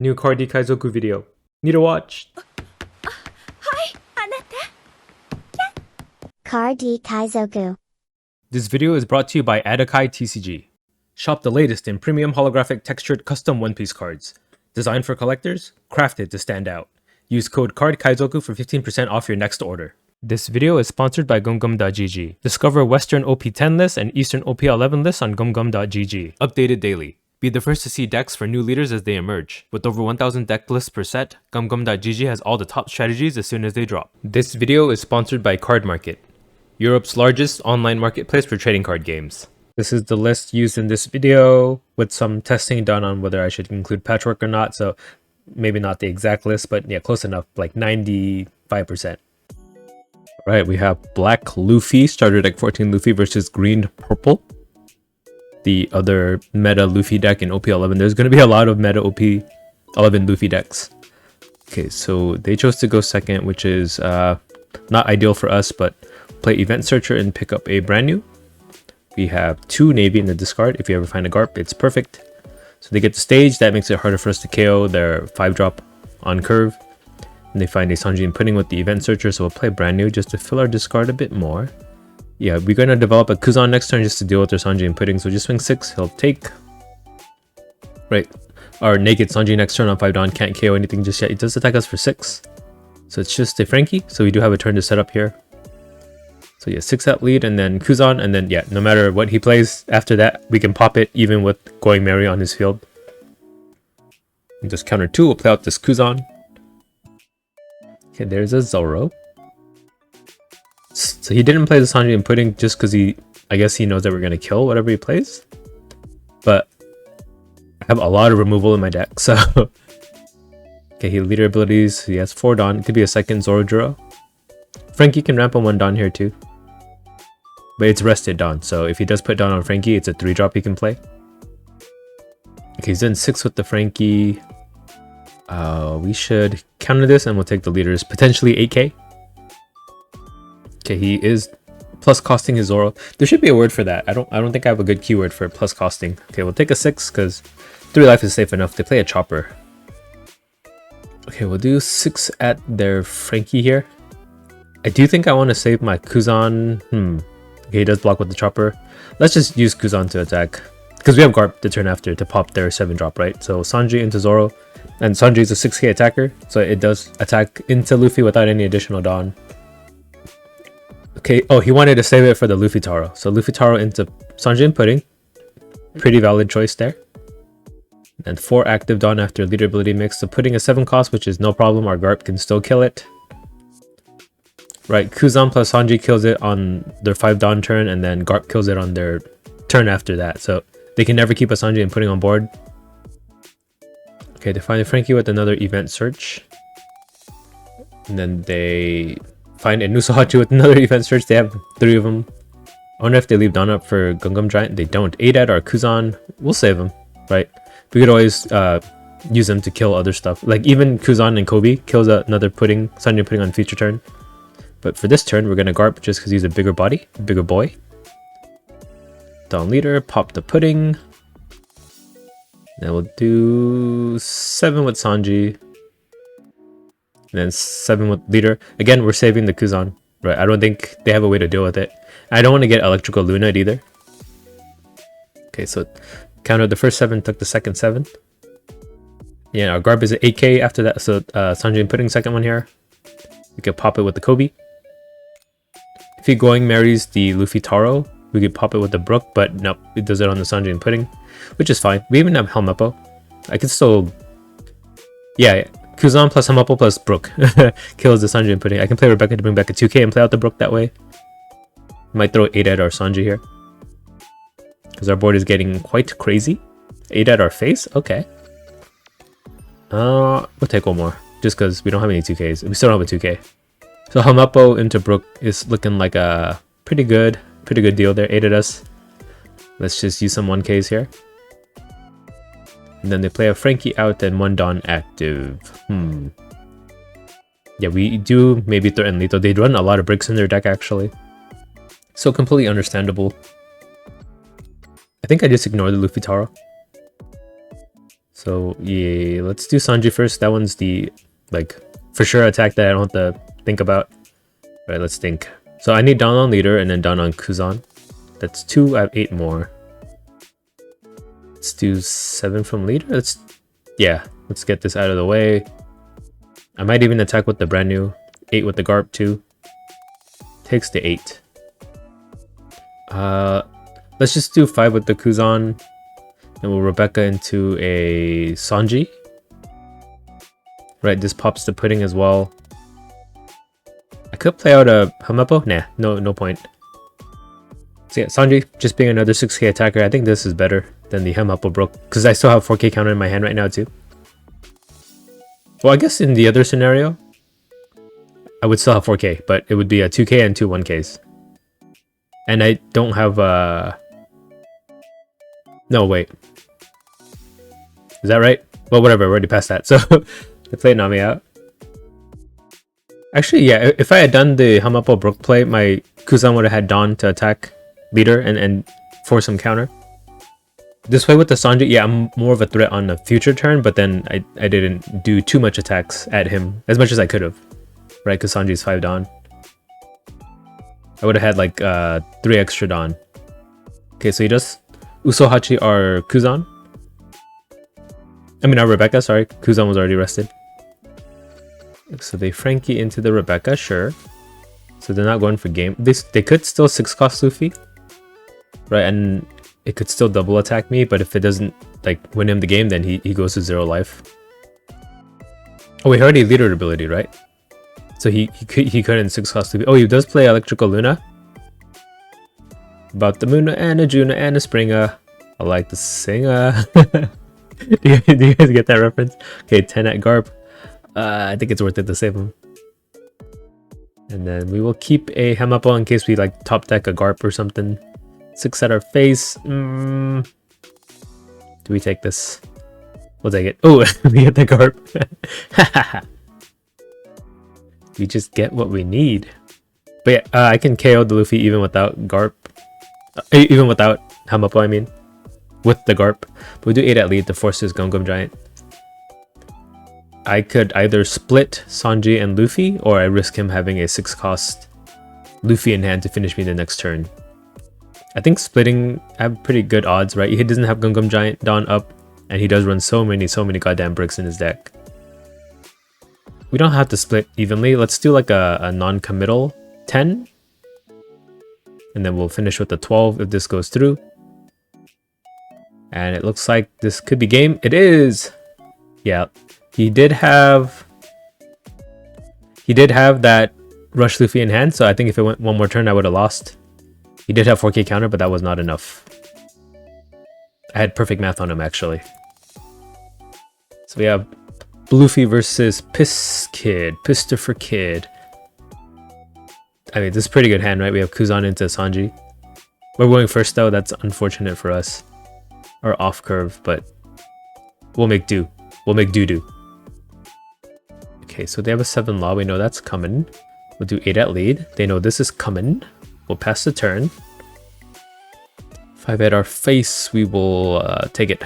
New Cardi Kaizoku video. Need to watch. Cardi Kaizoku. This video is brought to you by Adakai TCG. Shop the latest in premium holographic textured custom One Piece cards. Designed for collectors, crafted to stand out. Use code CARDKaizoku for 15% off your next order. This video is sponsored by gumgum.gg. Discover Western OP10 lists and Eastern OP11 lists on gumgum.gg. Updated daily. Be the first to see decks for new leaders as they emerge. With over 1,000 deck lists per set, gumgum.gg has all the top strategies as soon as they drop. This video is sponsored by Card Market, Europe's largest online marketplace for trading card games. This is the list used in this video with some testing done on whether I should include patchwork or not, so maybe not the exact list, but yeah, close enough, like 95%. Alright, we have Black Luffy, starter deck 14 Luffy versus Green Purple. The other meta Luffy deck in OP11. There's going to be a lot of meta OP11 Luffy decks. Okay, so they chose to go second, which is not ideal for us, but play Event Searcher and pick up a brand new. We have 2 Navy in the discard. If you ever find a Garp, it's perfect. So they get the stage. That makes it harder for us to KO their 5-drop on curve. And they find a Sanji and Pudding with the Event Searcher, so we'll play brand new just to fill our discard a bit more. Yeah, we're going to develop a Kuzan next turn just to deal with their Sanji and Pudding, so just swing 6, he'll take. Right, our naked Sanji next turn on 5 Dawn can't KO anything just yet. It does attack us for 6. So it's just a Frankie, so we do have a turn to set up here. So yeah, 6 at lead, and then Kuzan, and then yeah, no matter what he plays after that, we can pop it even with going Mary on his field. And just counter 2, we'll play out this Kuzan. Okay, there's a Zoro. So he didn't play the Sanji and Pudding just because I guess he knows that we're going to kill whatever he plays. But I have a lot of removal in my deck, so... Okay, he leader abilities, he has 4 Dawn, it could be a second Zoro Juro. Frankie can ramp on 1 Dawn here too. But it's rested Dawn, so if he does put Dawn on Frankie, it's a 3-drop he can play. Okay, he's in 6 with the Frankie. We should counter this and we'll take the leaders, potentially 8k. Okay, he is plus costing his Zoro. There should be a word for that. I don't think I have a good keyword for plus costing. Okay, we'll take a 6 because 3 life is safe enough. They play a chopper. Okay, we'll do 6 at their Frankie here. I do think I want to save my Kuzan. Okay, he does block with the chopper. Let's just use Kuzan to attack. Because we have Garp the turn after to pop their 7-drop, right? So Sanji into Zoro. And Sanji is a 6k attacker. So it does attack into Luffy without any additional Dawn. Okay, oh, he wanted to save it for the Luffy Taro. So Luffy Taro into Sanji and Pudding. Pretty valid choice there. And 4 active Dawn after leader ability mix. So Pudding a 7 cost, which is no problem. Our Garp can still kill it. Right, Kuzan plus Sanji kills it on their 5 Dawn turn, and then Garp kills it on their turn after that. So they can never keep a Sanji and Pudding on board. Okay, they find a Frankie with another Event Search. And then they find a Nusahachi with another Event Search. They have 3 of them. I wonder if they leave Dawn up for Gungam Giant. They don't. 8 at our Kuzan. We'll save them, right? We could always use them to kill other stuff. Like even Kuzan and Kobe kills another Pudding, Sanji Pudding on future turn. But for this turn, we're going to Garp just because he's a bigger body, a bigger boy. Dawn leader, pop the Pudding. Then we'll do 7 with Sanji. And then 7 with leader. Again, we're saving the Kuzan. Right, I don't think they have a way to deal with it. I don't want to get Electrical Lunate either. Okay, so countered the first 7, took the second 7. Yeah, our Garp is at 8k after that. So Sanji and Pudding second one here. We could pop it with the Kobe. If he going marries the Luffy Taro, we could pop it with the Brook, but nope, it does it on the Sanji and Pudding, which is fine. We even have Helmeppo. I could still... Yeah, Kuzan plus Helmeppo plus Brook kills the Sanji and Pudding. I can play Rebecca to bring back a 2k and play out the Brook that way. Might throw 8 at our Sanji here. Because our board is getting quite crazy. 8 at our face? Okay. We'll take 1 more. Just because we don't have any 2ks. We still don't have a 2k. So Helmeppo into Brook is looking like a pretty good deal there. 8 at us. Let's just use some 1ks here. And then they play a Frankie out and 1 Dawn active. Yeah, we do maybe threaten lethal. They run a lot of bricks in their deck actually. So completely understandable. I think I just ignore the Luffy Taro. So yeah, let's do Sanji first. That one's the like for sure attack that I don't have to think about. Right, let's think. So I need down on leader and then down on Kuzan. That's 2. I have 8 more. Let's do 7 from leader. Let's get this out of the way. I might even attack with the brand new 8 with the Garp too. Takes the 8. Let's just do 5 with the Kuzan. And we'll Rebecca into a Sanji. Right, this pops the pudding as well. I could play out a Hamapo. Nah, no point. So yeah, Sanji just being another 6k attacker. I think this is better than the Hamapo broke because I still have 4k counter in my hand right now too. Well, I guess in the other scenario, I would still have 4k, but it would be a 2k and 2 1ks. And I don't have no, wait. Is that right? Well, whatever, we're already past that. So I played Nami out. Actually, yeah, if I had done the Hamapo Brook play, my Kuzan would have had Dawn to attack leader and force some counter. This way with the Sanji, yeah, I'm more of a threat on the future turn, but then I didn't do too much attacks at him, as much as I could have. Right, because Sanji's 5 Dawn. I would have had like 3 extra Dawn. Okay, so he does Usohachi our Kuzan. I mean our Rebecca, sorry. Kuzan was already rested. So they Frankie into the Rebecca, sure. So they're not going for game. They could still 6 cost Luffy. Right, and it could still double attack me, but if it doesn't like win him the game, then he goes to 0 life. Oh, he already leader ability, right? So he couldn't 6 cost Luffy. Oh, he does play Electrical Luna. About the Moona and a Juna and a Springer. I like the singer. do you guys get that reference? Okay, 10 at Garp. I think it's worth it to save him. And then we will keep a Hamapo in case we like top deck a Garp or something. 6 at our face. Do we take this? We'll take it. Oh, we get the Garp. We just get what we need. But yeah, I can KO the Luffy even without Garp. Even without Hamapo, I mean. With the Garp. But we do 8 at lead to force his Gum Gum Giant. I could either split Sanji and Luffy, or I risk him having a 6 cost Luffy in hand to finish me the next turn. I think splitting, I have pretty good odds, right? He doesn't have Gum Gum Giant Dawn up, and he does run so many goddamn bricks in his deck. We don't have to split evenly. Let's do like a non-committal 10. And then we'll finish with the 12 if this goes through. And it looks like this could be game. It is! Yeah. He did have that Rush Luffy in hand, so I think if it went one more turn, I would have lost. He did have 4k counter, but that was not enough. I had perfect math on him, actually. So we have Luffy versus Pistifer Kid. I mean, this is a pretty good hand, right? We have Kuzan into Sanji. We're going first, though. That's unfortunate for us. Or off curve, but we'll make do. We'll make do-do. Okay, so they have a 7 law. We know that's coming. We'll do 8 at lead. They know this is coming. We'll pass the turn. 5 at our face. We will take it.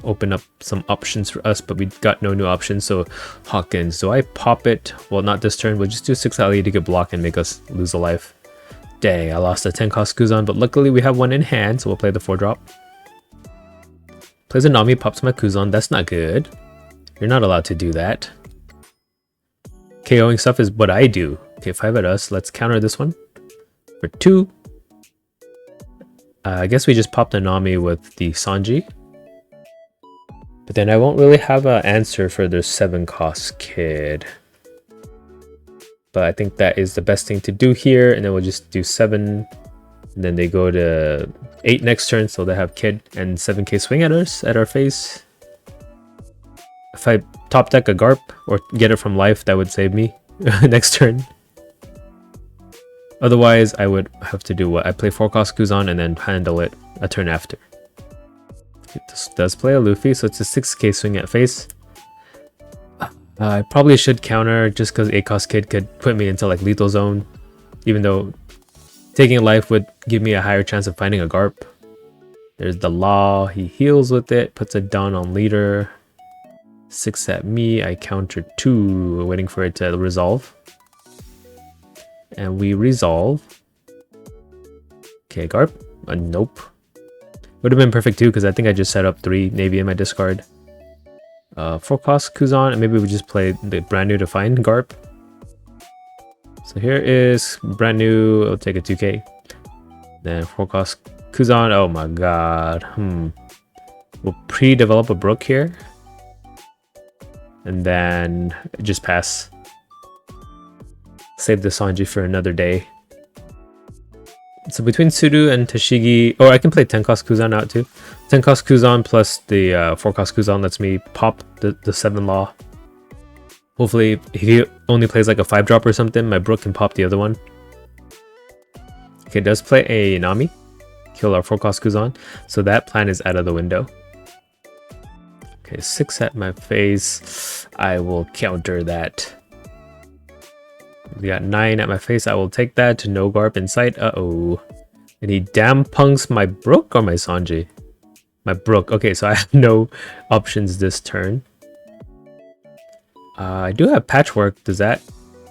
Open up some options for us, but we got no new options. So Hawkins, do I pop it? Well, not this turn. We'll just do 6 at lead to get block and make us lose a life. Dang, I lost a 10 cost Kuzan, but luckily we have one in hand, so we'll play the 4 drop. Plays a Nami, pops my Kuzan. That's not good. You're not allowed to do that. KOing stuff is what I do. Okay, 5 at us. Let's counter this one for 2. I guess we just popped a Nami with the Sanji. But then I won't really have an answer for their 7 cost kid. But I think that is the best thing to do here. And then we'll just do 7. And then they go to 8 next turn. So they have kid and 7k swing at us, at our face. If I top deck a Garp or get it from life, that would save me next turn. Otherwise, I would have to do what? I play 4 cost Kuzan and then handle it a turn after. This does play a Luffy, so it's a 6k swing at face. I probably should counter just because 8 cost kid could put me into like lethal zone. Even though taking a life would give me a higher chance of finding a Garp. There's the Law. He heals with it, puts it down on leader. 6 at me. I counter 2, waiting for it to resolve. And we resolve. Okay, Garp. Nope. Would have been perfect too, because I think I just set up 3 Navy in my discard. 4 cost Kuzan, and maybe we just play the brand new to find Garp. So here is brand new. I'll take a 2k. Then 4 cost Kuzan. Oh my god. We'll pre-develop a Brook here. And then just pass. Save the Sanji for another day. So between Sudu and Tashigi... Oh, I can play 10 cost Kuzan out too. 10 cost Kuzan plus the 4 cost Kuzan lets me pop the 7 Law. Hopefully, if he only plays like a 5-drop or something, my Brook can pop the other one. Okay, it does play a Nami. Kill our 4 cost Kuzan. So that plan is out of the window. Okay, 6 at my face. I will counter that. We got 9 at my face. I will take that to no Garp in sight. Uh-oh. And he damn punks my Brook or my Sanji? My Brook. Okay, so I have no options this turn. I do have Patchwork. Does that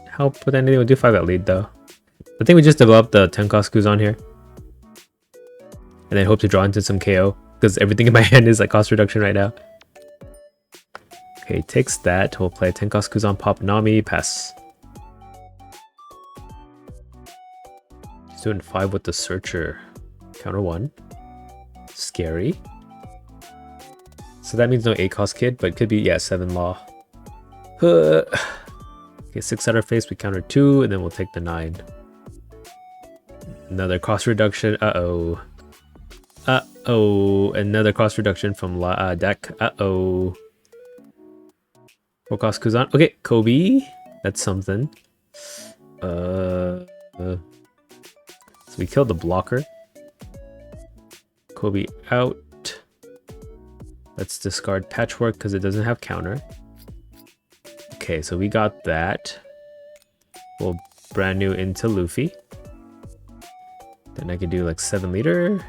help with anything? We'll do 5 at lead though. I think we just developed the 10 cost Kuzan here. And then hope to draw into some KO. Because everything in my hand is like cost reduction right now. Okay, takes that. We'll play 10 cost Kuzan, pop Nami, pass. He's doing 5 with the Searcher. Counter 1. Scary. So that means no 8 cost kid, but it could be, yeah, 7 Law. Okay, 6 at our face, we counter 2, and then we'll take the 9. Another cost reduction. Uh-oh. Uh-oh. Another cost reduction from deck. Uh-oh. 4 cost Kuzan. Okay, Kobe. That's something. So we killed the blocker. Kobe out. Let's discard Patchwork because it doesn't have counter. Okay, so we got that. We'll brand new into Luffy. Then I can do like 7 liter.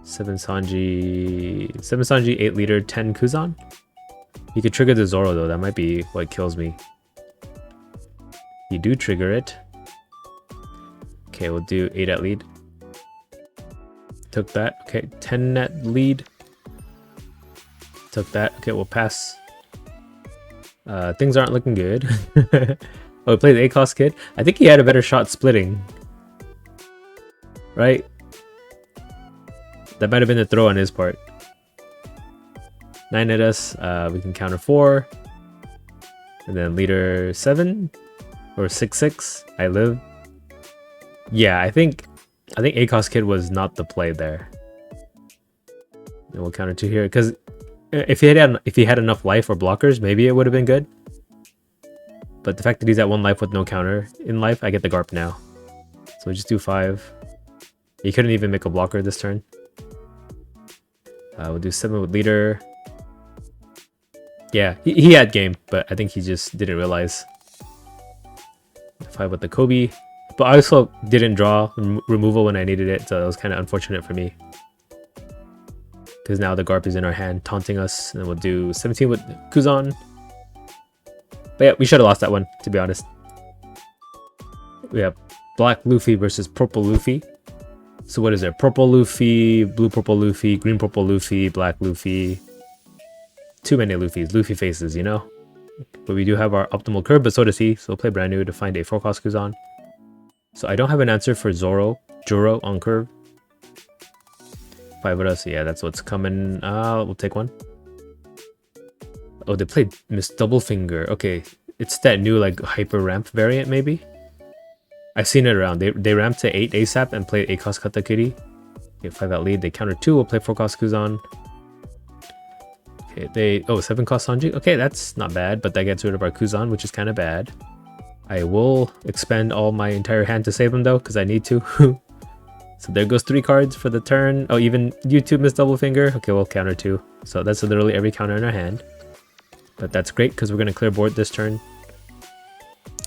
7 Sanji, 8 liter, 10 Kuzan. You could trigger the Zoro though, that might be what kills me. You do trigger it. Okay, we'll do 8 at lead. Took that. Okay, 10 at lead. Took that. Okay, we'll pass. Things aren't looking good. Oh, he played the 8 cost kid. I think he had a better shot splitting. Right? That might have been a throw on his part. 9 at us. We can counter 4. And then leader 7. Or 6-6. I live. Yeah, I think 8 cost kid was not the play there. And we'll counter 2 here. Because if he had enough life or blockers, maybe it would have been good. But the fact that he's at 1 life with no counter in life, I get the Garp now. So we'll just do 5. He couldn't even make a blocker this turn. We'll do 7 with leader. Yeah, he had game, but I think he just didn't realize. 5 with the Kobe. But I also didn't draw removal when I needed it, so that was kind of unfortunate for me. Because now the Garp is in our hand, taunting us. And we'll do 17 with Kuzan. But yeah, we should have lost that one, to be honest. We have Black Luffy versus Purple Luffy. So what is there? Purple Luffy, Blue Purple Luffy, Green Purple Luffy, Black Luffy. Too many Luffys, Luffy faces, you know? But we do have our optimal curve, but so does he. So we'll play brand new to find a 4 cost Kuzan. So I don't have an answer for Joro on curve. 5 of us, yeah, that's what's coming. We'll take 1. Oh, they played Miss Doublefinger. Okay, it's that new like hyper ramp variant maybe. I've seen it around. They ramped to 8 ASAP and played 8 cost Katakuri. Okay, 5 at lead. They counter 2. We'll play 4 cost Kuzan. Okay, 7 cost Sanji. Okay, that's not bad, but that gets rid of our Kuzan, which is kind of bad. I will expend all my entire hand to save him though, because I need to. So there goes 3 cards for the turn. Oh, even you too, Miss Doublefinger. Okay, we'll counter 2. So that's literally every counter in our hand. But that's great because we're going to clear board this turn.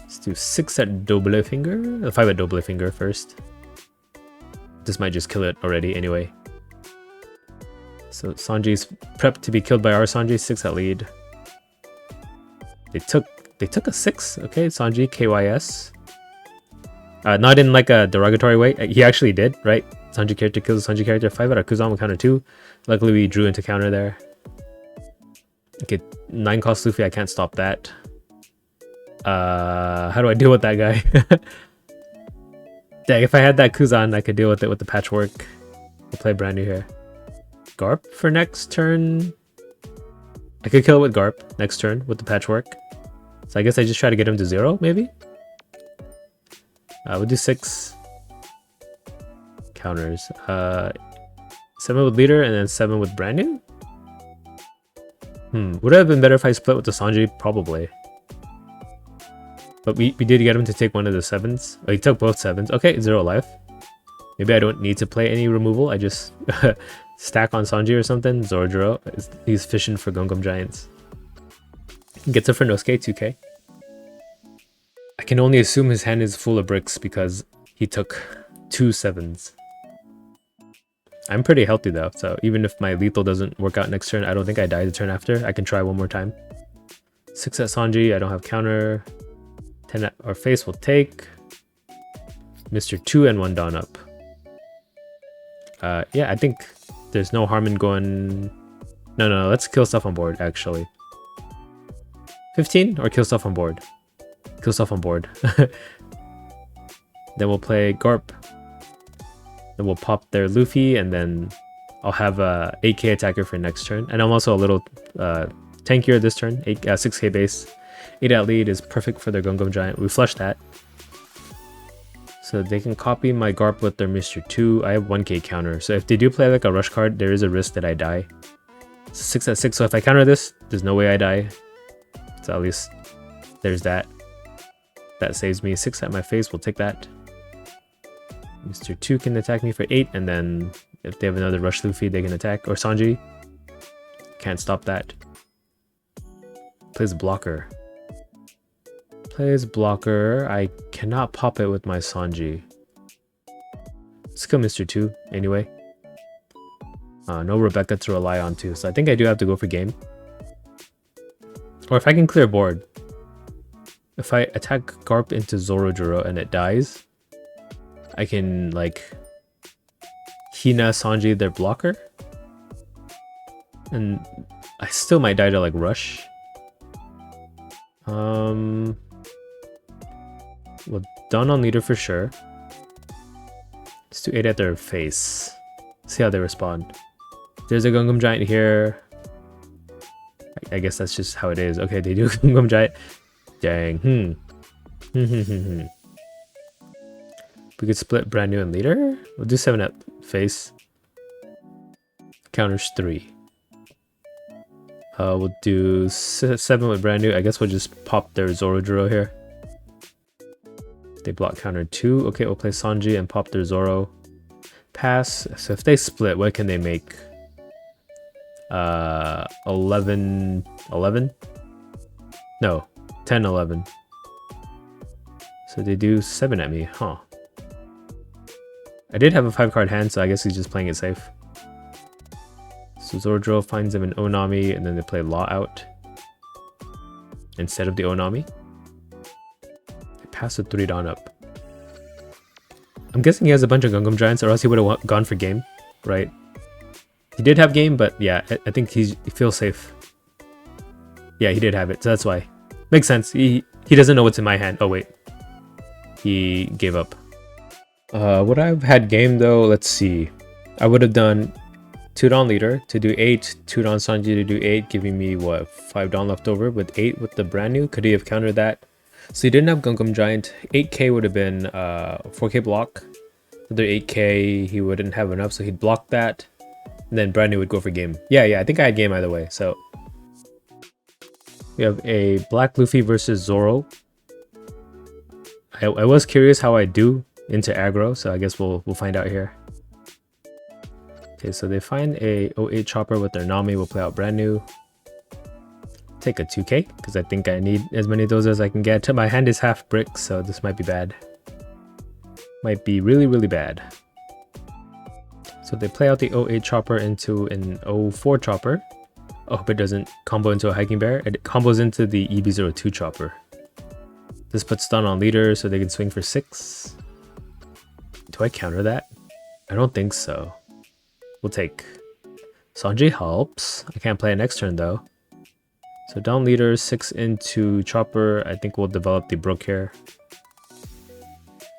Let's do 6 at Doublefinger. 5 at Doublefinger first. This might just kill it already anyway. So Sanji's prepped to be killed by our Sanji. 6 at lead. They took a 6. Okay, Sanji KYS. Not in like a derogatory way. He actually did, right? Sanji character kills a Sanji character. 5 out of Kuzan will counter 2. Luckily we drew into counter there. Okay, 9 cost Luffy. I can't stop that. How do I deal with that guy? Dang, if I had that Kuzan, I could deal with it with the patchwork. We'll play brand new here. Garp for next turn. I could kill it with Garp next turn with the patchwork. So I guess I just try to get him to 0, maybe? We'll do 6 counters. 7 with leader and then 7 with brand new? Would it have been better if I split with the Sanji? Probably. But we did get him to take one of the 7s. Oh, he took both 7s. Okay, 0 life. Maybe I don't need to play any removal. I just stack on Sanji or something. Zoro. He's fishing for Gungam Giants. Gets it for Nosuke, 2k. I can only assume his hand is full of bricks because he took 2 7s. I'm pretty healthy though, so even if my lethal doesn't work out next turn, I don't think I die the turn after. I can try one more time. 6 at Sanji, I don't have counter. 10 at our face will take. Mr. 2 and 1 down up. Yeah, I think there's no harm in going... No, let's kill stuff on board, actually. 15 or kill stuff on board? Kill stuff on board. Then we'll play Garp. Then we'll pop their Luffy, and then I'll have a 8k attacker for next turn. And I'm also a little tankier this turn, 6k base. 8 at lead is perfect for their Gungam Giant. We flushed that. So they can copy my Garp with their Mr. 2. I have 1k counter. So if they do play like a rush card, there is a risk that I die. So 6 at 6. So if I counter this, there's no way I die. So at least there's that. That saves me. 6 at my face, we'll take that. Mr. 2 can attack me for 8, and then if they have another rush Luffy, they can attack. Or Sanji. Can't stop that. Plays blocker. Plays blocker. I cannot pop it with my Sanji. Let's kill Mr. 2 anyway. No Rebecca to rely on too, so I think I do have to go for game. Or if I can clear board. If I attack Garp into Zoro and it dies, I can like Hina Sanji their blocker. And I still might die to like rush. Well, done on leader for sure. Let's do 8 at their face. See how they respond. There's a Gungam Giant here. I guess that's just how it is. Okay, they do Gungam Giant. Dang. We could split brand new and leader. We'll do 7 at face. Counters 3. We'll do 7 with brand new. I guess we'll just pop their Zoro here. They block counter 2. Okay, we'll play Sanji and pop their Zoro. Pass. So if they split, what can they make? 11? No, 10, 11. So they do 7 at me, huh? I did have a 5-card hand, so I guess he's just playing it safe. So Zoro finds them an Onami, and then they play Law out instead of the Onami. They pass a 3 down up. I'm guessing he has a bunch of Gungam Giants, or else he would have gone for game, right? He did have game, but yeah, I think he feels safe. Yeah, he did have it, so that's why. Makes sense. He doesn't know what's in my hand. Oh wait, he gave up. Would I have had game though? Let's see. I would have done 2 down leader to do 8, 2 down Sanji to do 8, giving me what, 5 down left over with 8 with the brand new. Could he have countered that? So he didn't have Gungam Giant. 8k would have been 4k block. Another 8k, he wouldn't have enough, so he'd block that. And then brand new would go for game. Yeah, I think I had game either way. So we have a Black Luffy versus Zoro. I was curious how I do into aggro, so I guess we'll find out here. Okay, so they find a 08 chopper with their Nami. We'll play out brand new. Take a 2k, because I think I need as many of those as I can get. My hand is half brick, so this might be bad. Might be really, really bad. So they play out the 08 chopper into an 04 chopper. I hope it doesn't combo into a hiking bear. It combos into the EB02 chopper. This puts stun on leader so they can swing for 6. Do I counter that? I don't think so. We'll take. Sanji helps. I can't play it next turn though. So down leader, 6 into chopper. I think we'll develop the Brook here.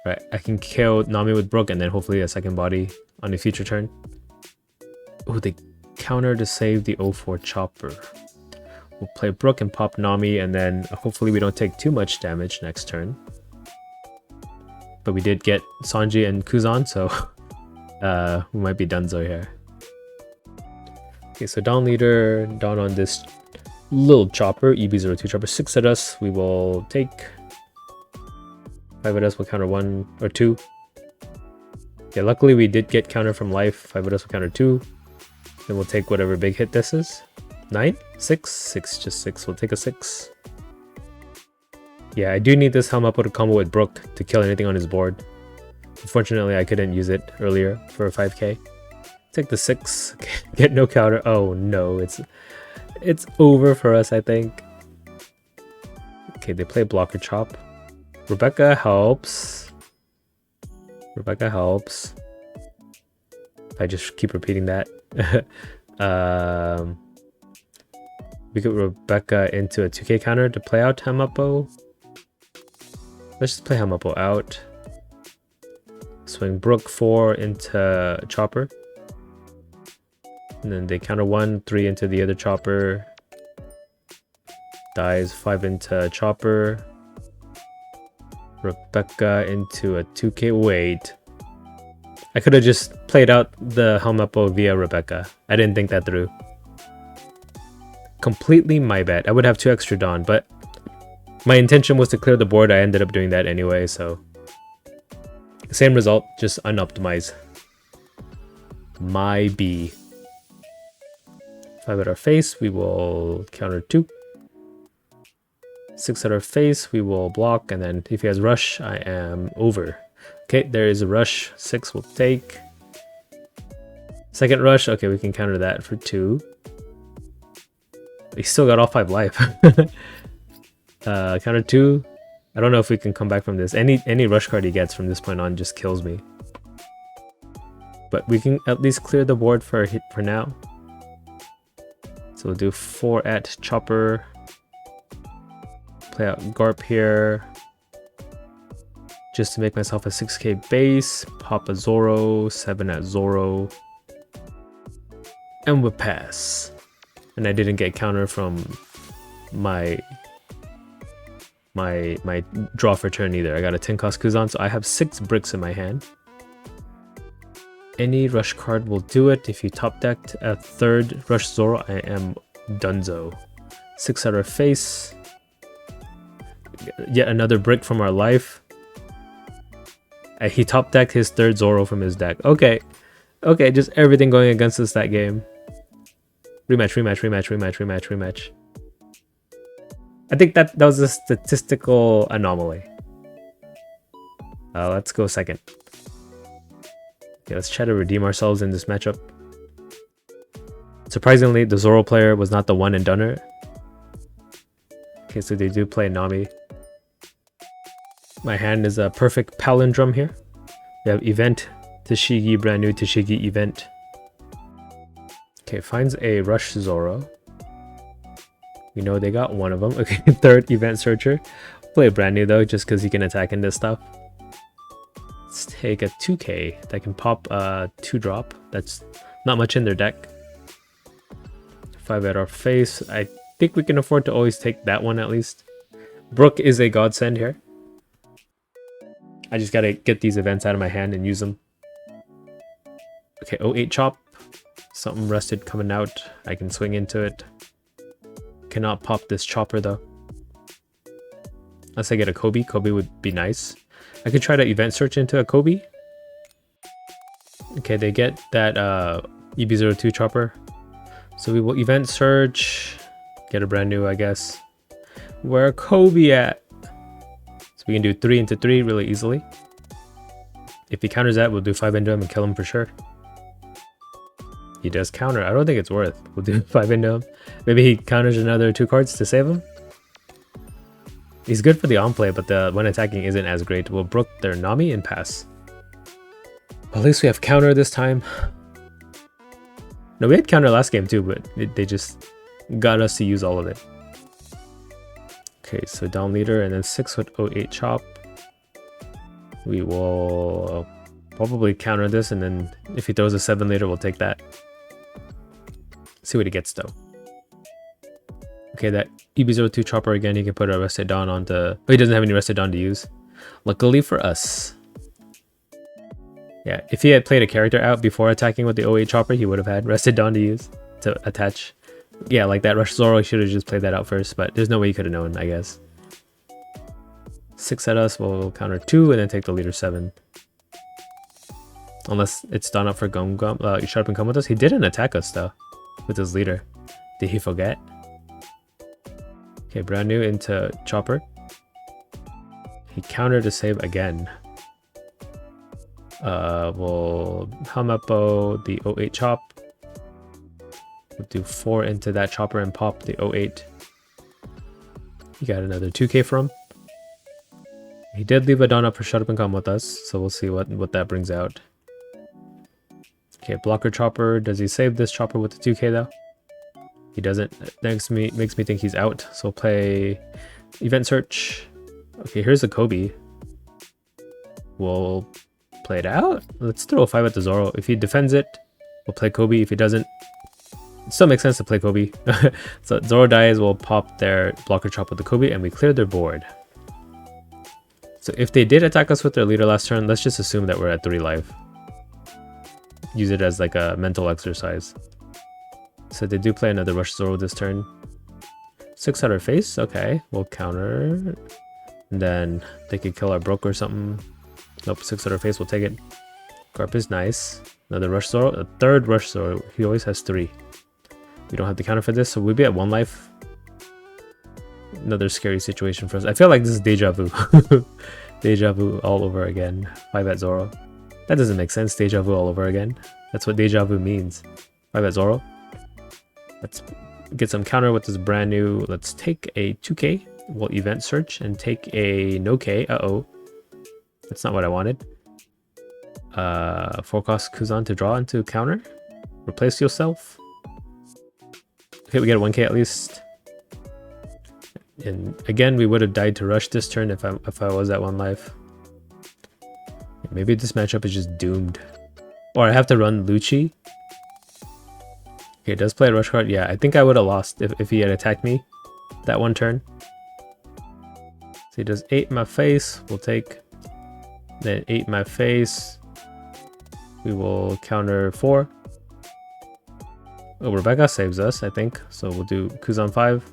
Right, I can kill Nami with Brook and then hopefully a second body on a future turn. Oh, they counter to save the 04 chopper. We'll play Brook and pop Nami and then hopefully we don't take too much damage next turn. But we did get Sanji and Kuzan, so we might be donezo here. Okay, so down leader, down on this little chopper, EB02 chopper, 6 at us, we will take. 5 at us will counter 1 or 2. Yeah, luckily we did get counter from life. 5 at us will counter 2. Then we'll take whatever big hit this is. 9? 6? 6, just 6. We'll take a 6. Yeah, I do need this Helmapo to combo with Brook to kill anything on his board. Unfortunately, I couldn't use it earlier for a 5k. Take the 6. Get no counter. Oh no, it's over for us, I think. Okay, they play blocker chop. Rebecca helps. Rebecca helps. I just keep repeating that. We could Rebecca into a 2k counter to play out Helmapo. Let's just play Helmapo out. Swing Brook 4 into chopper. And then they counter 1, 3 into the other chopper. Dies 5 into chopper. Rebecca into a 2k. Wait. I could have just played out the Helmapo via Rebecca. I didn't think that through. Completely my bad. I would have 2 extra Dawn, but my intention was to clear the board. I ended up doing that anyway, so same result, just unoptimized. My B. 5 at our face, we will counter 2. 6 at our face, we will block, and then if he has rush, I am over. Okay, there is a rush. 6 will take. Second rush, okay, we can counter that for 2. He still got all 5 life. Counter 2. I don't know if we can come back from this. Any rush card he gets from this point on just kills me. But we can at least clear the board for now. So we'll do 4 at chopper. Play out Garp here. Just to make myself a 6k base. Pop a Zoro. 7 at Zoro. And we'll pass. And I didn't get counter from my draw for turn either. I got a 10 cost Kuzan, so I have 6 bricks in my hand. Any rush card will do it. If you top decked a 3rd rush Zoro, I am donezo. 6 at our face. Yet another brick from our life. He top decked his 3rd Zoro from his deck. Okay, just everything going against us that game. Rematch, rematch, rematch, rematch, rematch, rematch. I think that was a statistical anomaly. Let's go second. Okay, let's try to redeem ourselves in this matchup. Surprisingly, the Zoro player was not the one and doneer. Okay, so they do play Nami. My hand is a perfect palindrome here. We have event, Tashigi, brand new Tashigi event. Okay, finds a rush Zoro. We know they got one of them. Okay, 3rd event searcher. Play brand new though, just because he can attack into stuff. Let's take a 2k that can pop a 2-drop. That's not much in their deck. 5 at our face. I think we can afford to always take that one at least. Brook is a godsend here. I just gotta get these events out of my hand and use them. Okay, 08 chop. Something rusted coming out. I can swing into it. Cannot pop this chopper though. Unless I get a Kobe. Kobe would be nice. I could try to event search into a Kobe. Okay, they get that EB02 chopper. So we will event search. Get a brand new, I guess. Where Kobe at? So we can do 3 into 3 really easily. If he counters that, we'll do 5 into him and kill him for sure. He does counter. I don't think it's worth. We'll do 5 into him. Maybe he counters another 2 cards to save him. He's good for the on-play, but the when attacking isn't as great. We'll brook their Nami and pass. Well, at least we have counter this time. No, we had counter last game too, but they just got us to use all of it. Okay, so down leader and then 6 with 08 chop. We will probably counter this, and then if he throws a 7 later, we'll take that. See what he gets though. Okay, that EB02 chopper again, he can put a Rested Dawn onto... Oh, he doesn't have any Rested Dawn to use. Luckily for us. Yeah, if he had played a character out before attacking with the 08 chopper, he would have had Rested Dawn to use to attach. Yeah, like that Rush Zoro, should have just played that out first, but there's no way he could have known, I guess. 6 at us, we'll counter 2 and then take the leader 7. Unless it's done up for Gum Gum. You shut up and come with us. He didn't attack us though with his leader. Did he forget? Okay, brand new into chopper. He countered to save again. We'll Hamapo the 08 chop. We'll do 4 into that chopper and pop the 08. He got another 2k from. He did leave a Dawn up for shut up and come with us, so we'll see what that brings out. Okay, blocker chopper. Does he save this chopper with the 2k though? He doesn't. Makes me think he's out. So we'll play event search. Okay, here's the Kobe. We'll play it out. Let's throw a 5 at the Zoro. If he defends it, we'll play Kobe. If he doesn't, it still makes sense to play Kobe. So Zoro dies, we'll pop their blocker chop with the Kobe, and we clear their board. So if they did attack us with their leader last turn, let's just assume that we're at 3 life. Use it as like a mental exercise. So they do play another Rush Zoro this turn. 6 at our face. Okay, we'll counter. And then they could kill our Broke or something. Nope, 6 at our face. We'll take it. Garp is nice. Another Rush Zoro. A 3rd Rush Zoro. He always has 3. We don't have to counter for this, so we'll be at 1 life. Another scary situation for us. I feel like this is deja vu. Deja vu all over again. 5 at Zoro. That doesn't make sense. Deja vu all over again. That's what deja vu means. 5 at Zoro. Let's get some counter with this brand new. Let's take a 2k. We'll event search and take a no k. Uh-oh. That's not what I wanted. Forecast Kuzan to draw into counter. Replace yourself. Okay, we get a 1k at least. And again, we would have died to rush this turn if I was at 1 life. Maybe this matchup is just doomed. Or I have to run Lucci. Okay, it does play a rush card. Yeah, I think I would have lost if he had attacked me that 1 turn. So he does 8 in my face. We'll take then 8 in my face. We will counter 4. Oh, Rebecca saves us, I think. So we'll do Kuzan 5.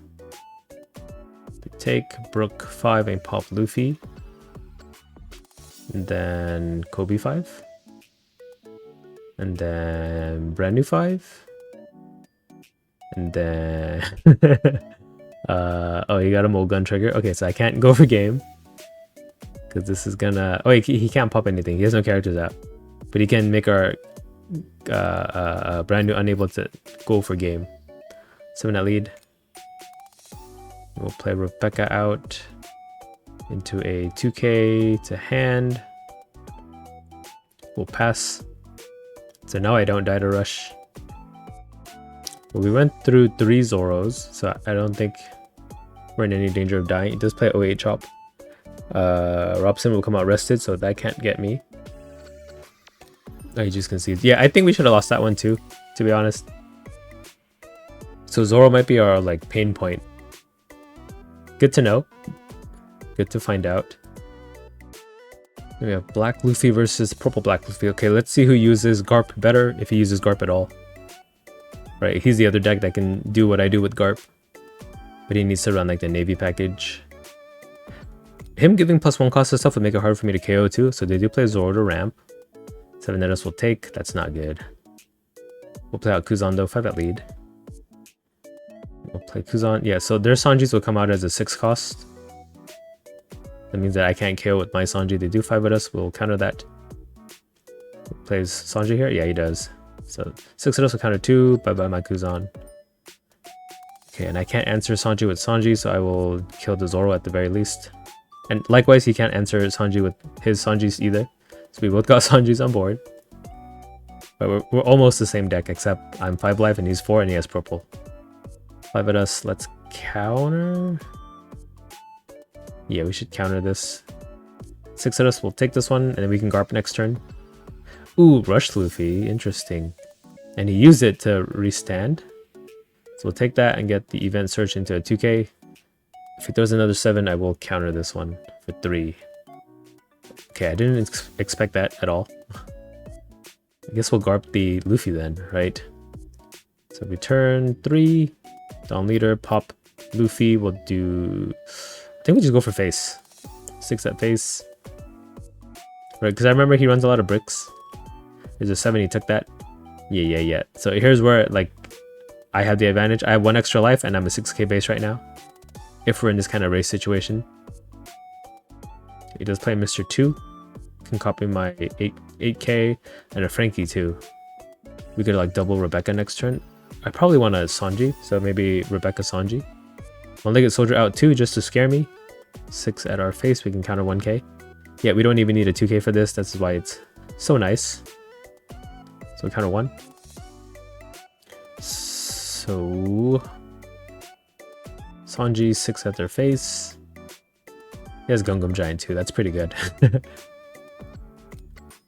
Take Brook 5 and pop Luffy. And then Kobe 5. And then brand new 5. And then oh, he got a Mulgun trigger. Okay, so I can't go for game because this is gonna... Oh, he can't pop anything. He has no characters out, but he can make our brand new unable to go for game. 7 at lead. We'll play Rebecca out into a 2k to hand. We'll pass. So now I don't die to rush. But we went through 3 Zoros, so I don't think we're in any danger of dying. It does play 08 chop. Robson will come out rested, so that can't get me. Oh, he just concedes. Yeah, I think we should have lost that one too, to be honest. So Zoro might be our like pain point. Good to know. Good to find out. We have Black Luffy versus Purple Black Luffy. Okay, let's see who uses Garp better, if he uses Garp at all. Right, he's the other deck that can do what I do with Garp. But he needs to run like the Navy package. Him giving +1 cost of stuff would make it hard for me to KO too, so they do play Zoro to ramp. 7 at us will take, that's not good. We'll play out Kuzan though, 5 at lead. We'll play Kuzan. Yeah, so their Sanjis will come out as a 6 cost. That means that I can't KO with my Sanji. They do 5 at us. We'll counter that. Plays Sanji here? Yeah, he does. So 6 of us will counter 2. Bye bye my Kuzan. Okay, and I can't answer Sanji with Sanji, so I will kill the Zoro at the very least. And likewise, he can't answer Sanji with his Sanjis either. So we both got Sanjis on board. But we're almost the same deck, except I'm 5 life and he's 4 and he has purple. 5 at us, let's counter. Yeah, we should counter this. 6 at us, we'll take this one and then we can Garp next turn. Ooh, Rush Luffy, interesting. And he used it to restand. So we'll take that and get the event search into a 2k. If he throws another 7, I will counter this one for 3. Okay, I didn't expect that at all. I guess we'll Garp the Luffy then, right? So we turn 3, Dawn Leader, pop Luffy. We'll do... I think we just go for face. 6 at face. Right, because I remember he runs a lot of bricks. There's a 7, he took that. Yeah. So here's where, like, I have the advantage. I have 1 extra life and I'm a 6k base right now. If we're in this kind of race situation. He does play Mr. 2. Can copy my 8k and a Frankie too. We could like double Rebecca next turn. I probably want a Sanji, so maybe Rebecca Sanji. One-legged soldier out 2 just to scare me. 6 at our face, we can counter 1k. Yeah, we don't even need a 2k for this. That's why it's so nice. So we counter 1. So Sanji 6 at their face. He has Gungam Giant too. That's pretty good.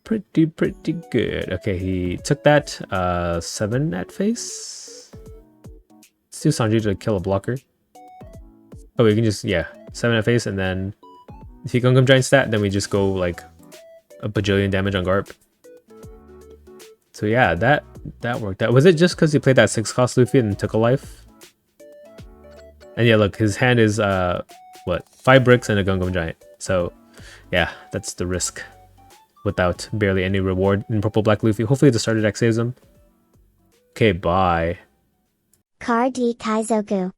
Pretty good. Okay, he took that. 7 at face. Let's do Sanji to kill a blocker. Oh, we can just, yeah, 7 at face, and then if he Gungam Giant stat, then we just go like a bajillion damage on Garp. So yeah, that worked out. Was it just because he played that 6 cost Luffy and took a life? And yeah, look, his hand is what, 5 bricks and a Gungam Giant. So yeah, that's the risk without barely any reward in purple Black Luffy. Hopefully the starter deck saves him. Okay, bye. Card D Kaizoku.